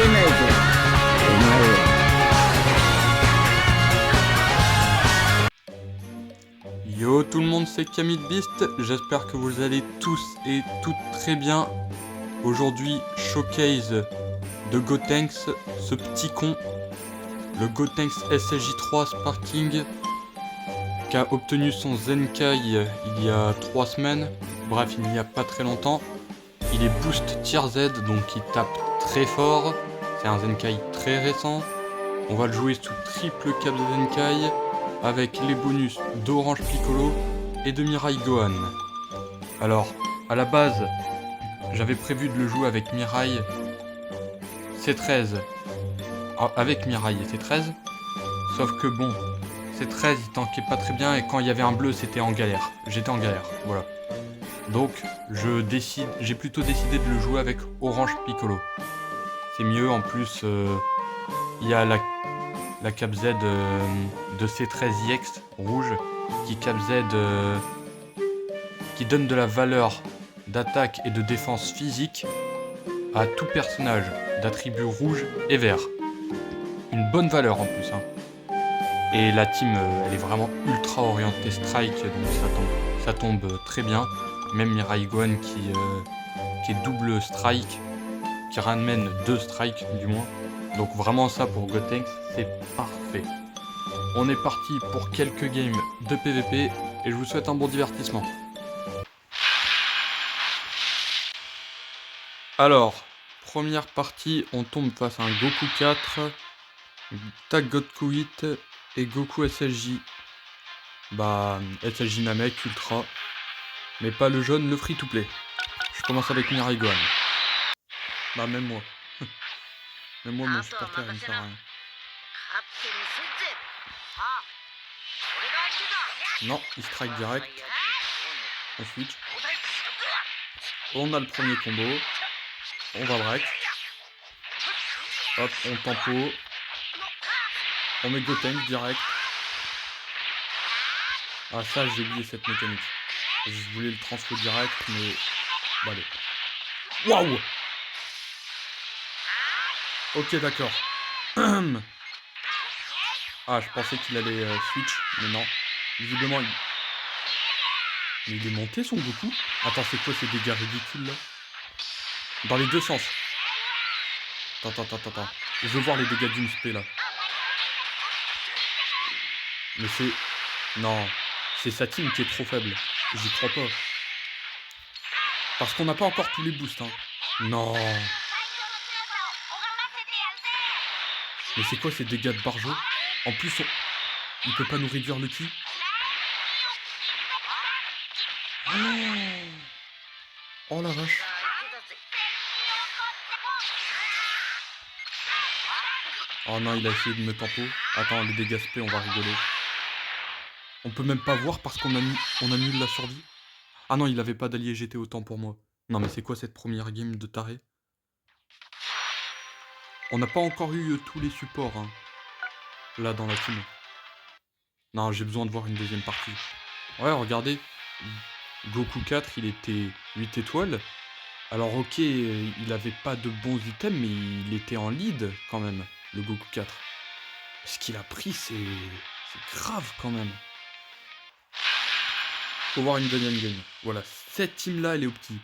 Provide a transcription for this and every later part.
ないぞお前は。Yo tout le monde, c'est Camille Beast, j'espère que vous allez tous et toutes très bien. Aujourd'hui, showcase de Gotenks, ce petit con, le Gotenks SSJ3 Sparking, qui a obtenu son Zenkai il y a 3 semaines, bref il n'y a pas très longtemps. Il est boost tier Z, donc il tape très fort, c'est un Zenkai très récent. On va le jouer sous triple cap de Zenkai, avec les bonus d'Orange Piccolo et de Mirai Gohan. Alors, à la base, j'avais prévu de le jouer avec Mirai C13, avec Mirai et C13, sauf que bon, C13 il tankait pas très bien et quand il y avait un bleu c'était en galère, j'étais en galère, voilà. Donc j'ai plutôt décidé de le jouer avec Orange Piccolo. C'est mieux, en plus il y a la cap Z de C13IX rouge qui cap Z qui donne de la valeur d'attaque et de défense physique à tout personnage d'attributs rouge et vert. Une bonne valeur en plus. Hein. Et la team elle est vraiment ultra orientée strike, donc ça tombe très bien. Même Mirai Gohan qui est double strike, qui ramène 2 strikes du moins. Donc vraiment ça pour Gotenks, c'est parfait. On est parti pour quelques games de PVP et je vous souhaite un bon divertissement. Alors, première partie, on tombe face à un Goku 4, Tag Goku 8 et Goku SSJ. Bah, SSJ Namek Ultra, mais pas le jaune, le free to play. Je commence avec Mirai Gohan. Bah, même moi. Même moi, mon supporter, il me sert à rien. Non, il strike direct. On switch. On a le premier combo. On va break. Hop, on tempo. On met Gotenks direct. Ah ça, j'ai oublié cette mécanique. Je voulais le transfo direct, mais... Bon, allez. Waouh. Ok, d'accord. Ah, je pensais qu'il allait switch, mais non. Visiblement, il... Mais il est monté son Goku. Attends, c'est quoi ces dégâts ridicules là? Dans les deux sens. Attends. Je veux voir les dégâts d'une spé là. Mais c'est... Non. C'est sa team qui est trop faible. J'y crois pas. Parce qu'on n'a pas encore tous les boosts, hein. Non. Mais c'est quoi ces dégâts de Barjo? En plus, il peut pas nous réduire le ki. Oh la vache. Oh non, il a essayé de me tempo. Attends, les dégâts spé, on va rigoler. On peut même pas voir parce qu'on annule la survie. Ah non, il avait pas d'allié GT autant pour moi. Non mais c'est quoi cette première game de taré? On n'a pas encore eu tous les supports, hein, là dans la team. Non, j'ai besoin de voir une deuxième partie. Ouais, regardez. Goku 4, il était 8 étoiles. Alors ok, il avait pas de bons items, mais il était en lead quand même, le Goku 4. Ce qu'il a pris, c'est grave quand même. Faut voir une deuxième game. Voilà, cette team là, elle est opti.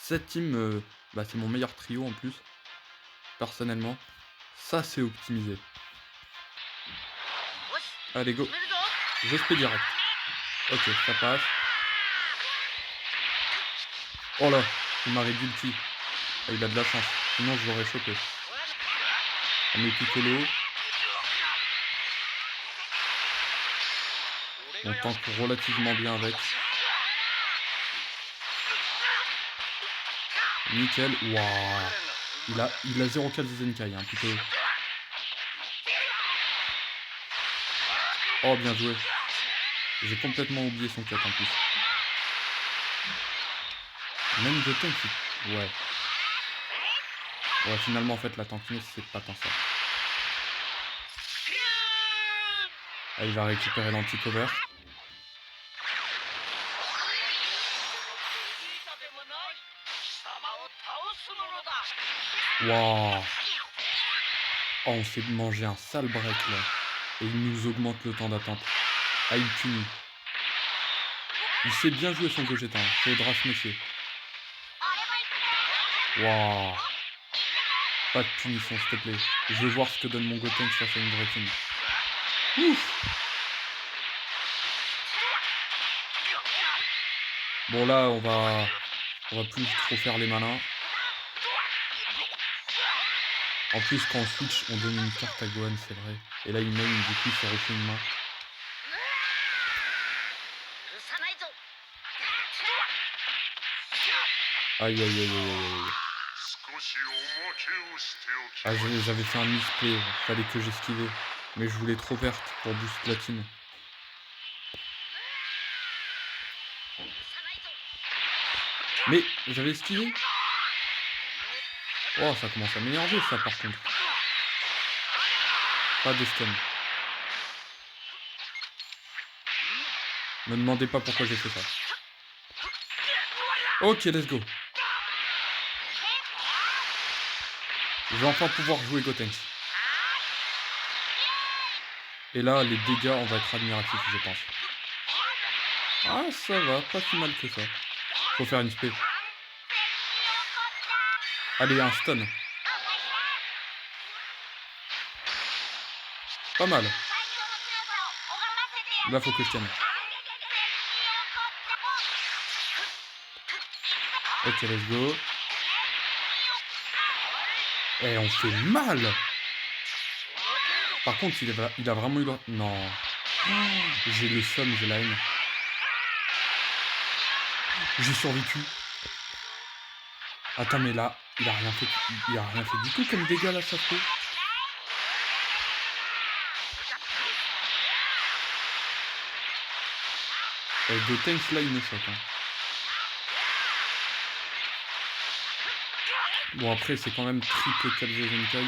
Cette team, bah, c'est mon meilleur trio en plus. Personnellement. Ça, c'est optimisé. Allez, go. Je spé direct. Ok, ça passe. Oh là, il m'a réduit le ki. Ah, il a de la chance. Sinon, je l'aurais chopé. On met Piccolo. On tank relativement bien avec. Nickel. Waouh. Il a 0 4 Zenkai, hein, Piccolo. Oh, bien joué. J'ai complètement oublié son cut en plus. Même Goten, ouais. Ouais, finalement, en fait, la tankiness, c'est pas tant ça. Ah, il va récupérer l'anti-cover. Waouh. Oh, on s'est mangé un sale break là. Et il nous augmente le temps d'attente. Ah, il punit. Il sait bien jouer son Gogeta, hein. Faudra se méfier. Waouh. Pas de punition, s'il te plaît. Je veux voir ce que donne mon Gotenks face à une vraie team. Ouf. Bon là, on va plus trop faire les malins. En plus, quand on switch, on donne une carte à Gohan, c'est vrai. Et là, il mène, du coup, il s'est refait une main. Aïe, aïe, aïe, aïe, aïe. Ah, j'avais fait un misplay, fallait que j'esquivais. Mais je voulais trop verte pour boost platine. Mais j'avais esquivé. Oh, ça commence à m'énerver ça par contre. Pas de stun. Me demandez pas pourquoi j'ai fait ça. Ok, let's go. Je vais enfin pouvoir jouer Gotenks. Et là, les dégâts, on va être admiratifs, je pense. Ah, ça va, pas si mal que ça. Faut faire une spé. Allez, un stun. Pas mal. Là, faut que je tienne. Ok, let's go. Eh, on fait mal. Par contre, il a vraiment eu le... Non. J'ai le seum, j'ai la haine. J'ai survécu. Attends, mais là, il a rien fait du tout comme dégâts, là, ça fait. Et Gotenks, là, il me choque. Hein. Bon, après, c'est quand même triple 4 Zenkai.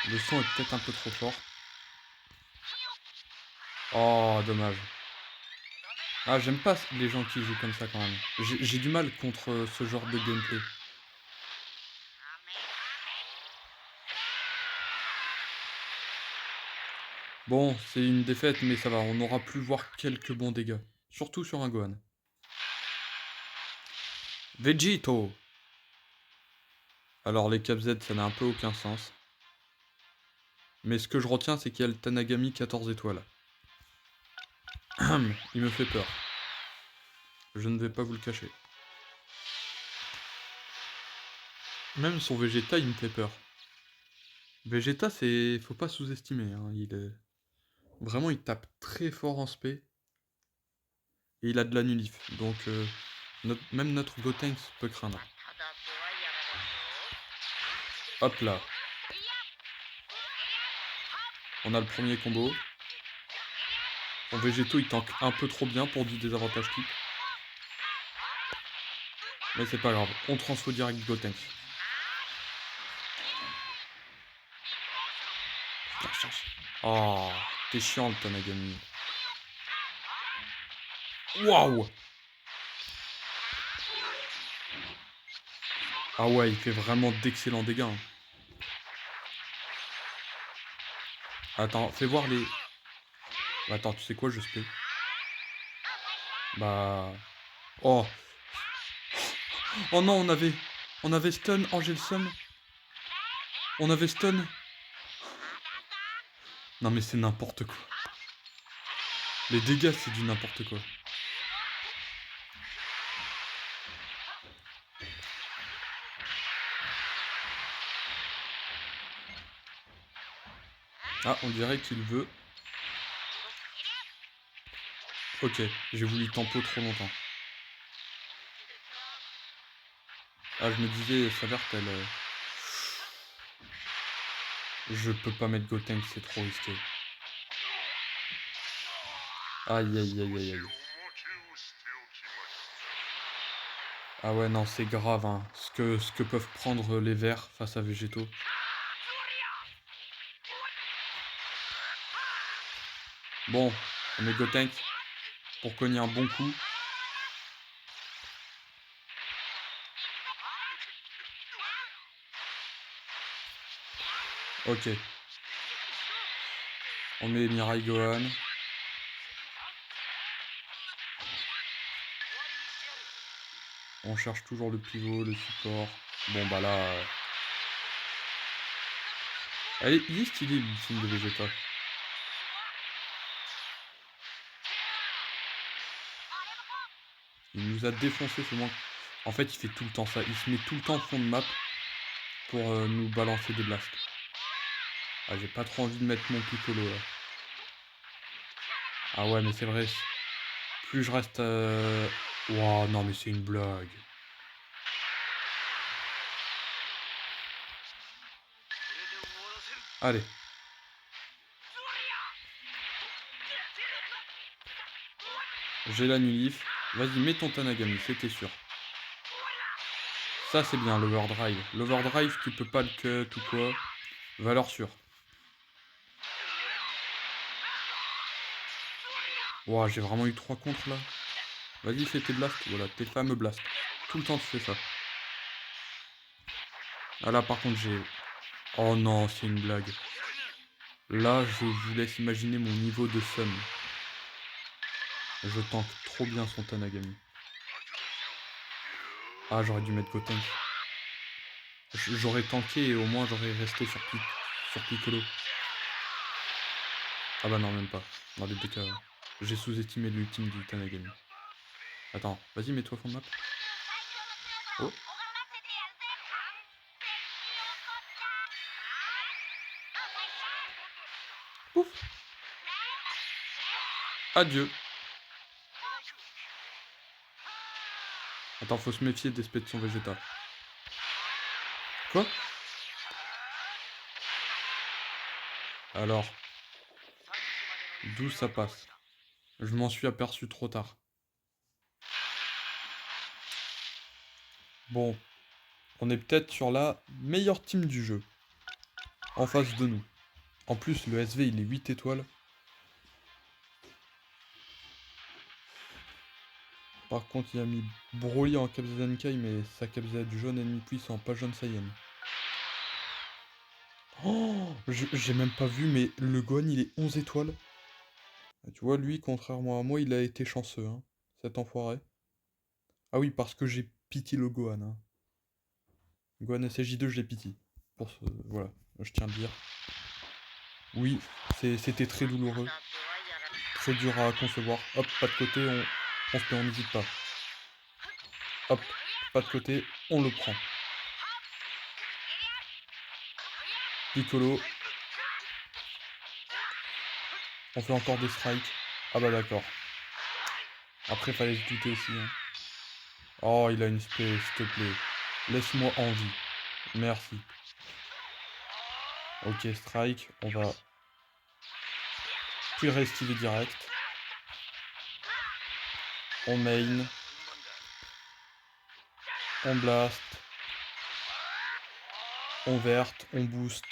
Le son est peut-être un peu trop fort. Oh, dommage. Ah, j'aime pas les gens qui jouent comme ça, quand même. J'ai du mal contre ce genre de gameplay. Bon, c'est une défaite, mais ça va, on aura pu voir quelques bons dégâts. Surtout sur un Gohan. Vegito. Alors les Cap Z, ça n'a un peu aucun sens. Mais ce que je retiens, c'est qu'il y a le Tanagami 14 étoiles. Il me fait peur. Je ne vais pas vous le cacher. Même son Vegeta, il me fait peur. Vegeta, c'est... faut pas sous-estimer, hein. Il est... Vraiment, il tape très fort en spé. Et il a de la nulif. Donc, même notre Gotenks peut craindre. Hop là. On a le premier combo. Son Végéto, il tank un peu trop bien pour du désavantage type. Mais c'est pas grave. On transfo direct Gotenks. Oh, t'es chiant le Tanagami. Waouh! Ah ouais, il fait vraiment d'excellents dégâts. Hein. Attends, fais voir les... Attends, tu sais quoi, je spé. Bah... Oh! Oh non, on avait stun, Angel Sum. On avait stun. Non mais c'est n'importe quoi. Les dégâts, c'est du n'importe quoi. Ah, on dirait qu'il veut... Ok, j'ai voulu tempo trop longtemps. Ah, je me disais, sa verte, elle... Je peux pas mettre Gotenks, c'est trop risqué. Aïe, aïe, aïe, aïe, aïe. Ah ouais, non, c'est grave, hein. Ce que peuvent prendre les verts face à Végéto. Bon, on met Gotenks pour cogner un bon coup. Ok. On met Mirai Gohan. On cherche toujours le pivot, le support. Bon bah là... Allez, il est stylé l'ultime de Vegeta. Il nous a défoncé ce moins. En fait, il fait tout le temps ça. Il se met tout le temps au fond de map pour nous balancer des blasts. Ah, j'ai pas trop envie de mettre mon Piccolo là. Ah ouais, mais c'est vrai. Plus je reste... Wow, non mais c'est une blague. Allez. J'ai la Nulif. Vas-y, mets ton Tanagami, c'était sûr. Ça c'est bien, l'Overdrive. L'Overdrive, tu peux pas le cut ou quoi. Valeur sûre. Wow, j'ai vraiment eu 3 contre là. Vas-y, fais tes blasts. Voilà, tes fameux blasts. Tout le temps tu fais ça. Ah là par contre j'ai... Oh non, c'est une blague. Là, je vous laisse imaginer mon niveau de somme. Je tank trop bien son Tanagami. Ah, j'aurais dû mettre Gotenks. J'aurais tanké et au moins j'aurais resté sur Piccolo. Ah bah non, même pas. Dans les deux cas, j'ai sous-estimé l'ultime du Tanagami. Attends, vas-y, mets-toi fond de map. Oh. Ouf. Adieu. Attends, faut se méfier des spectres de son Vegeta. Quoi? Alors, d'où ça passe? Je m'en suis aperçu trop tard. Bon, on est peut-être sur la meilleure team du jeu. En face de nous. En plus, le SV, il est 8 étoiles. Par contre, il a mis Broly en Kabza Zenkai, mais sa Kabza du jaune ennemi puissant, pas jaune Saiyan. Oh, j'ai même pas vu, mais le Gohan, il est 11 étoiles. Tu vois, lui, contrairement à moi, il a été chanceux, hein, cet enfoiré. Ah oui, parce que j'ai pitié le Gohan. Hein. Gohan SSJ2, je l'ai pitié. Pour ce... Voilà, je tiens à le dire. Oui, c'était très douloureux. Très dur à concevoir. Hop, pas de côté, on se met, on n'hésite pas. Hop, pas de côté, on le prend. Piccolo. On fait encore des strikes. Ah bah d'accord. Après, fallait se douter aussi. Hein. Oh, il a une spé, s'il te plaît. Laisse-moi en vie. Merci. Ok, strike. On va... Puis restiver direct. On main. On blast. On verte. On boost.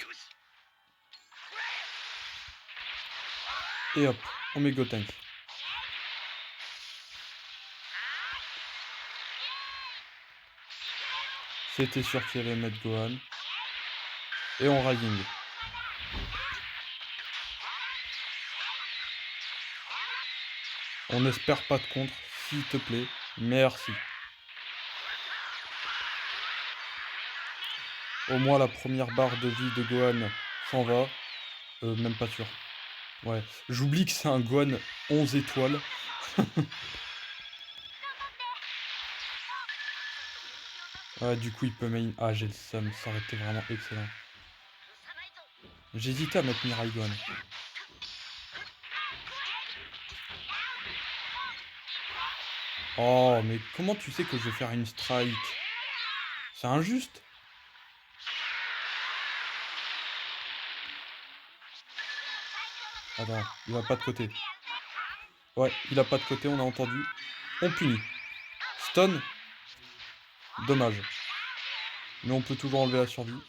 Et hop, on met Gotenks. C'était sûr qu'il allait mettre Gohan. Et on Rising. On espère pas de contre, s'il te plaît. Merci. Au moins la première barre de vie de Gohan s'en va. Même pas sûr. Ouais, j'oublie que c'est un Gohan 11 étoiles. Ah, du coup, il peut main... Ah, j'ai le seum, ça aurait été vraiment excellent. J'hésitais à mettre Mirai Gohan. Oh, mais comment tu sais que je vais faire une strike? C'est injuste. Attends, il va pas de côté. Ouais, il a pas de côté, on a entendu. On punit. Stun. Dommage. Mais on peut toujours enlever la survie.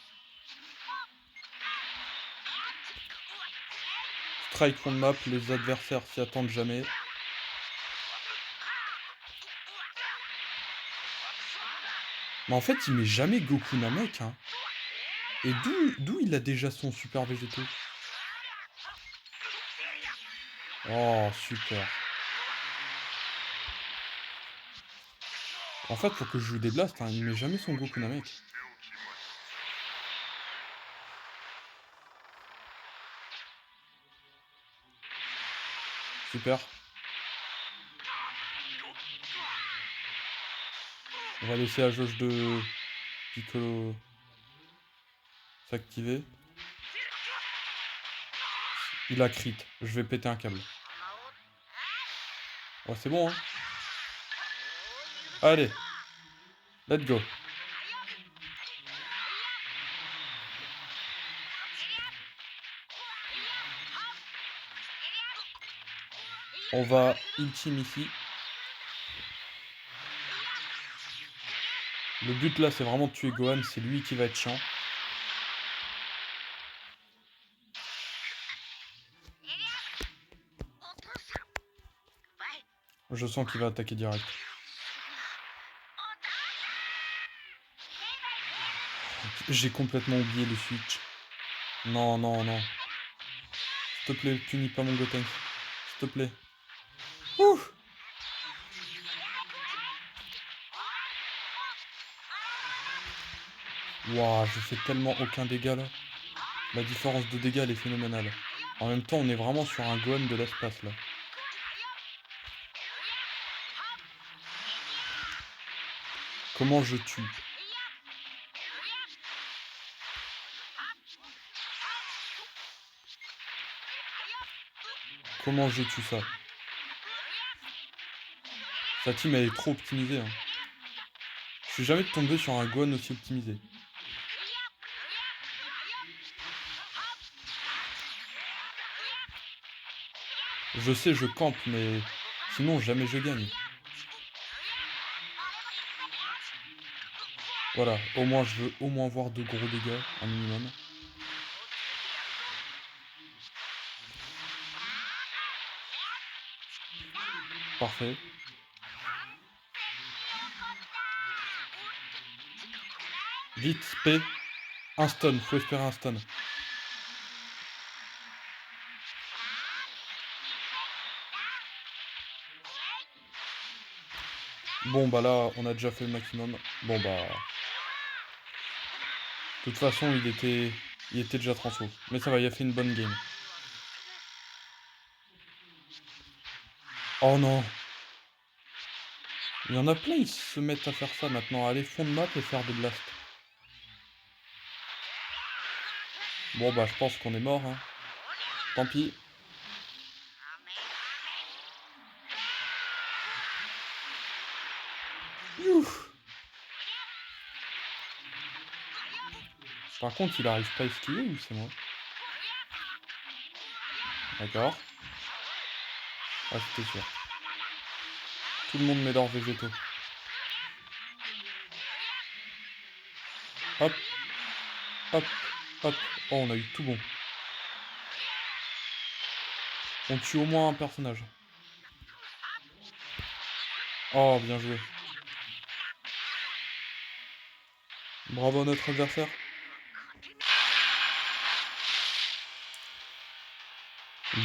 strike fond de map, les adversaires s'y attendent jamais. Mais en fait, il met jamais Goku Namek, hein. Et d'où il a déjà son super végétaux? Oh, super. En fait, faut que je joue des blasts, hein. Il met jamais son Goku Namek. Super. On va laisser la jauge de Piccolo s'activer. Il a crit. Je vais péter un câble. Oh, c'est bon, hein. Allez. Let's go. On va ultime ici. Le but là, c'est vraiment de tuer Gohan. C'est lui qui va être chiant. Je sens qu'il va attaquer direct. J'ai complètement oublié le switch. Non, non, non. S'il te plaît, punis pas mon Gotenks. S'il te plaît. Ouh. Waouh, je fais tellement aucun dégât là. La différence de dégâts elle est phénoménale. En même temps, on est vraiment sur un Gohan de l'espace là. Comment je tue? Comment je tue ça? Sa team elle est trop optimisée, hein. Je suis jamais tombé sur un Gohan aussi optimisé. Je sais, je campe, mais sinon jamais je gagne. Voilà, au moins je veux au moins voir de gros dégâts, un minimum. Parfait. Vite, P. Un stun, faut espérer un stun. Bon bah là, on a déjà fait le maximum. Bon bah... De toute façon, il était déjà transfo. Mais ça va, il a fait une bonne game. Oh non! Il y en a plein, ils se mettent à faire ça maintenant. Aller fond de map et faire des blasts. Bon bah je pense qu'on est mort, hein. Tant pis. Youh. Par contre, il arrive pas à esquiver ou c'est moi? D'accord. Ah, c'était sûr. Tout le monde met leurs végétaux. Hop. Hop. Hop. Oh, on a eu tout bon. On tue au moins un personnage. Oh, bien joué. Bravo à notre adversaire.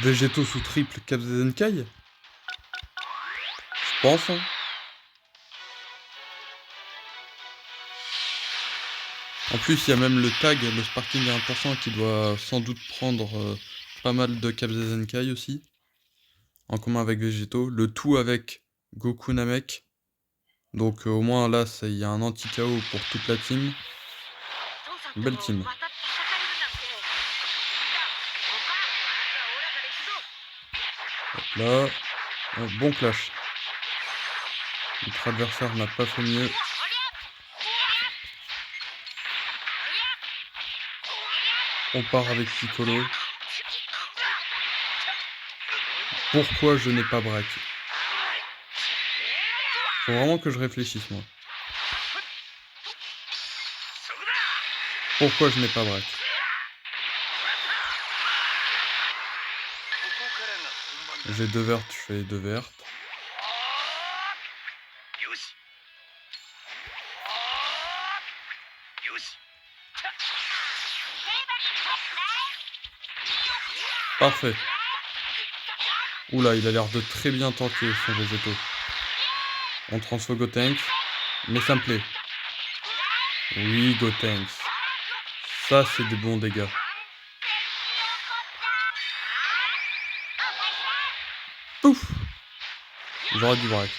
Végétaux sous triple Capzenkai? Je pense, hein. En plus, il y a même le tag, le Sparking à 1% qui doit sans doute prendre pas mal de Capzenkai aussi. En commun avec Végétaux. Le tout avec Goku Namek. Donc au moins là, il y a un anti-KO pour toute la team. Belle team. Hop là. Oh, bon clash. Notre adversaire n'a pas fait mieux. On part avec Piccolo. Pourquoi je n'ai pas break? Faut vraiment que je réfléchisse, moi. Pourquoi je n'ai pas break? J'ai 2 vertes, je fais 2 vertes. Parfait. Oula, il a l'air de très bien tanker son végéto. On transfère Gotenks, mais ça me plaît. Oui, Gotenks. Ça, c'est des bons dégâts. Pouf! J'aurais dû break.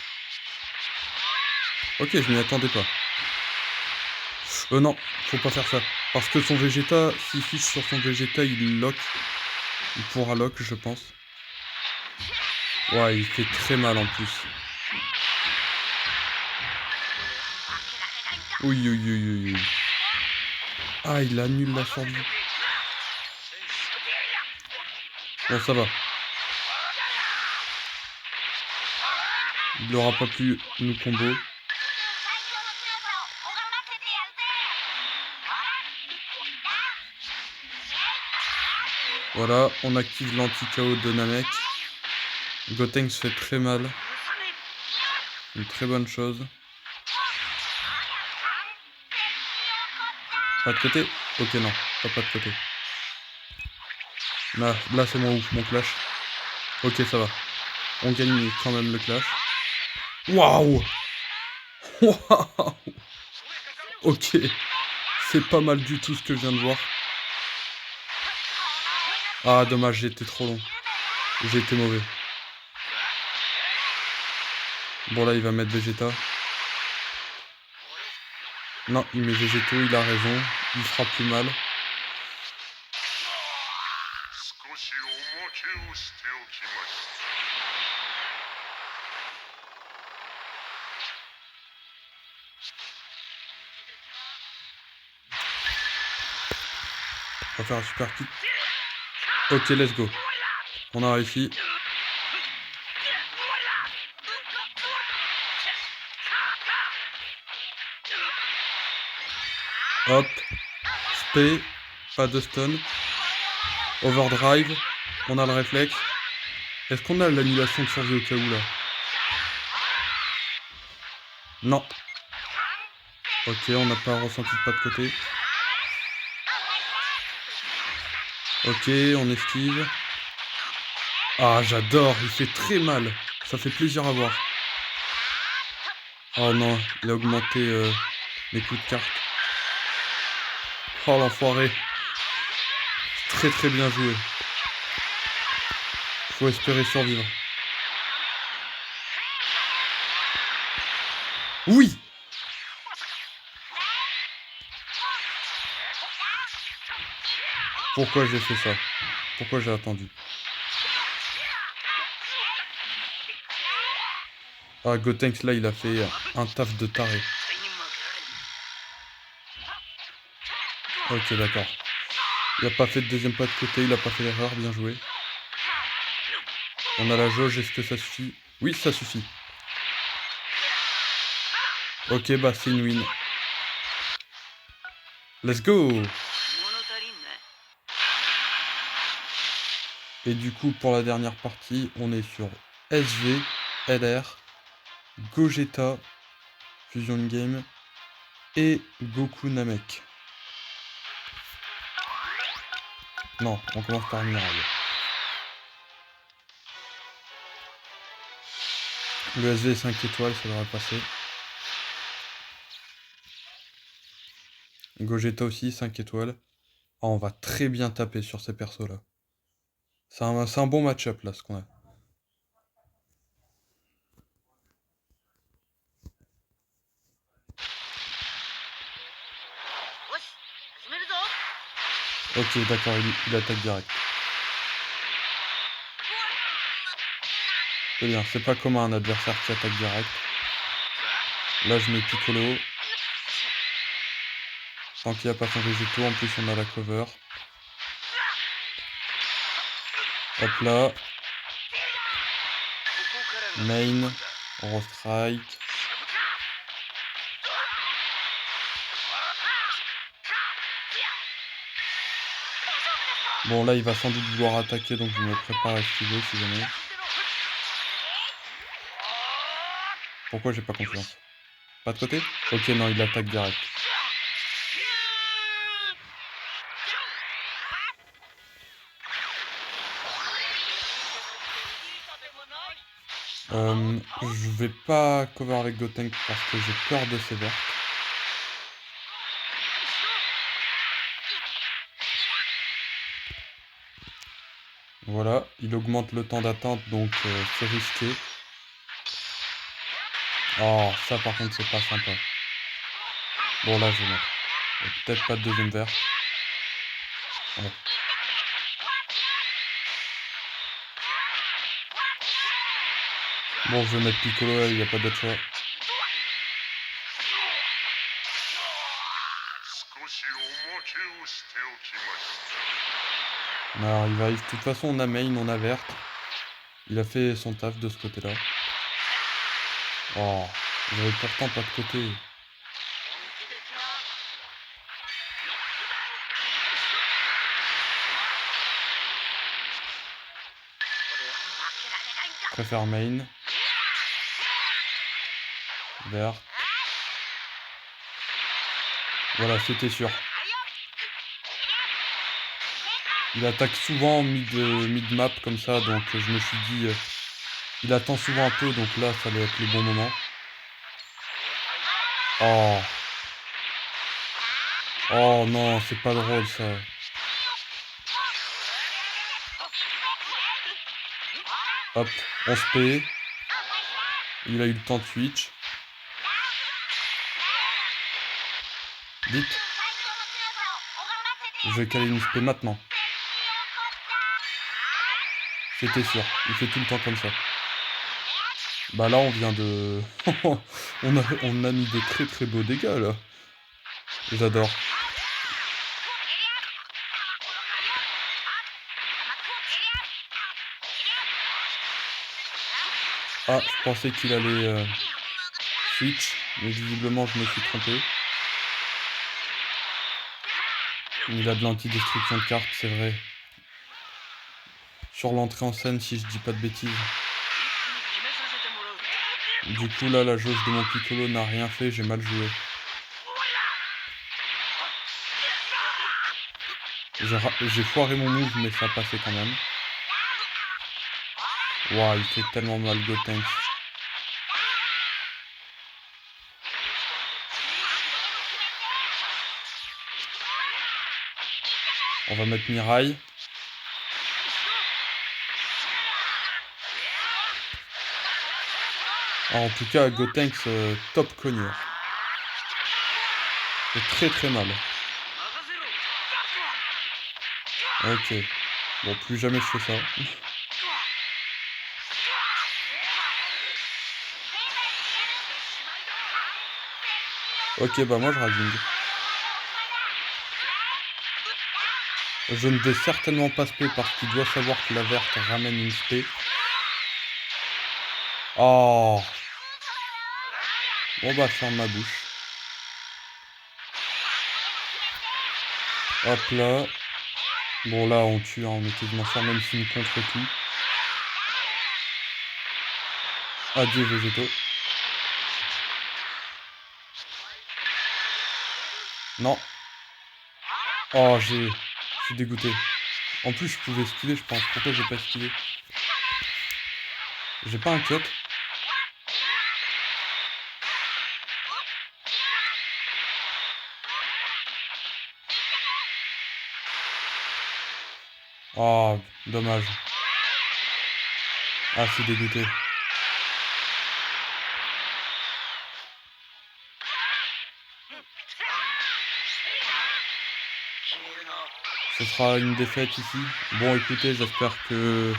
Ok, je m'y attendais pas. Non, faut pas faire ça. Parce que son Vegeta, s'il fiche sur son Vegeta, il lock. Il pourra lock, je pense. Ouais, il fait très mal en plus. Oui, oui, oui, oui, oui. Ah, il annule la survie. Bon, ça va. Il n'aura pas pu nous combo. Voilà, on active l'anti-KO de Namek. Gotenks fait très mal. Une très bonne chose. Pas de côté? Ok, non, pas de côté. Là c'est mon clash. Ok, ça va. On gagne quand même le clash. Waouh! Waouh! Ok. C'est pas mal du tout ce que je viens de voir. Ah, dommage, j'ai été trop long. J'ai été mauvais. Bon, là, il va mettre Vegeta. Non, il met Végéto, il a raison. Il fera plus mal. On va faire un super kick. Ok, let's go. On a réussi. Hop. Spé. Pas de stun. Overdrive. On a le réflexe. Est-ce qu'on a l'annulation de survie au cas où là? Non. Ok, on n'a pas ressenti de pas de côté. Ok, on esquive. Ah, j'adore, il fait très mal. Ça fait plaisir à voir. Oh non, il a augmenté les coups de carte. Oh l'enfoiré. Très très bien joué. Faut espérer survivre. Oui! Pourquoi j'ai fait ça? Pourquoi j'ai attendu? Ah, Gotenks là, il a fait un taf de taré. Ok, d'accord. Il a pas fait de deuxième pas de côté, il a pas fait l'erreur, bien joué. On a la jauge, est-ce que ça suffit? Oui, ça suffit. Ok, bah c'est une win. Let's go! Et du coup, pour la dernière partie, on est sur SV, LR, Gogeta, Fusion Game et Goku Namek. Non, on commence par Mirai. Le SV est 5 étoiles, ça devrait passer. Gogeta aussi, 5 étoiles. Ah, on va très bien taper sur ces persos-là. C'est un bon match-up, là, ce qu'on a. Ok, d'accord, il attaque direct. C'est bien, c'est pas comme un adversaire qui attaque direct. Là, je mets Piccolo. Tant qu'il n'y a pas son végéto, en plus on a la cover. Hop là. Main. Raw strike. Bon là il va sans doute vouloir attaquer, donc je me prépare à esquiver si jamais. Pourquoi j'ai pas confiance? Pas de côté? Ok, non, il attaque direct. Je vais pas cover avec Gotenks parce que j'ai peur de ces vertes. Voilà, il augmente le temps d'attente, donc c'est risqué. Oh, ça par contre c'est pas sympa. Bon là je vais mettre. Peut-être pas de deuxième vert. Ouais. Bon, je vais mettre Piccolo, il n'y a pas d'autre choix. On arrive, de toute façon on a main, on a verte. Il a fait son taf de ce côté-là. Oh, j'avais pourtant pas de côté. Préfère main. Vert. Voilà, c'était sûr. Il attaque souvent mid-map comme ça, donc je me suis dit... il attend souvent un peu, donc là, ça allait être le bon moment. Oh. Oh non, c'est pas drôle ça. Hop, 11 P. Il a eu le temps de switch. Vite. Je vais caler une SP maintenant. C'était sûr, il fait tout le temps comme ça. Bah là on vient de... on a mis de très très beaux dégâts là. J'adore. Ah, je pensais qu'il allait switch, mais visiblement je me suis trompé. Il a de l'anti-destruction de cartes, c'est vrai. Sur l'entrée en scène, si je dis pas de bêtises. Du coup là, la jauge de mon Piccolo n'a rien fait, j'ai mal joué. J'ai foiré mon move, mais ça a passé quand même. Waouh, il fait tellement mal Gotenks. On va mettre Mirai. En tout cas, Gotenks, top cogneur. C'est très très mal. Ok. Bon, plus jamais je fais ça. Ok, bah moi je ravine. Je ne vais certainement pas spé parce qu'il doit savoir que la verte ramène une spé. Oh. Bon bah ferme ma bouche. Hop là. Bon là on tue, hein, on est quasiment sûr même s'il me contre tout. Adieu végétaux. Non. Oh je suis dégoûté. En plus je pouvais esquiver je pense. Pourquoi j'ai pas esquivé? J'ai pas un cut. Oh, dommage. Ah, je suis dégoûté. Ce sera une défaite ici. Bon, écoutez, j'espère que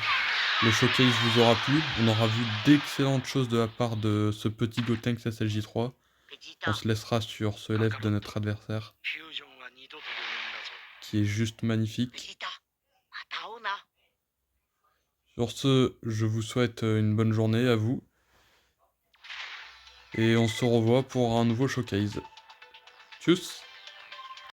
le showcase vous aura plu. On aura vu d'excellentes choses de la part de ce petit Gotenks SLJ3. On se laissera sur ce LF de notre adversaire, qui est juste magnifique. Sur ce, je vous souhaite une bonne journée à vous. Et on se revoit pour un nouveau showcase. Tchuss!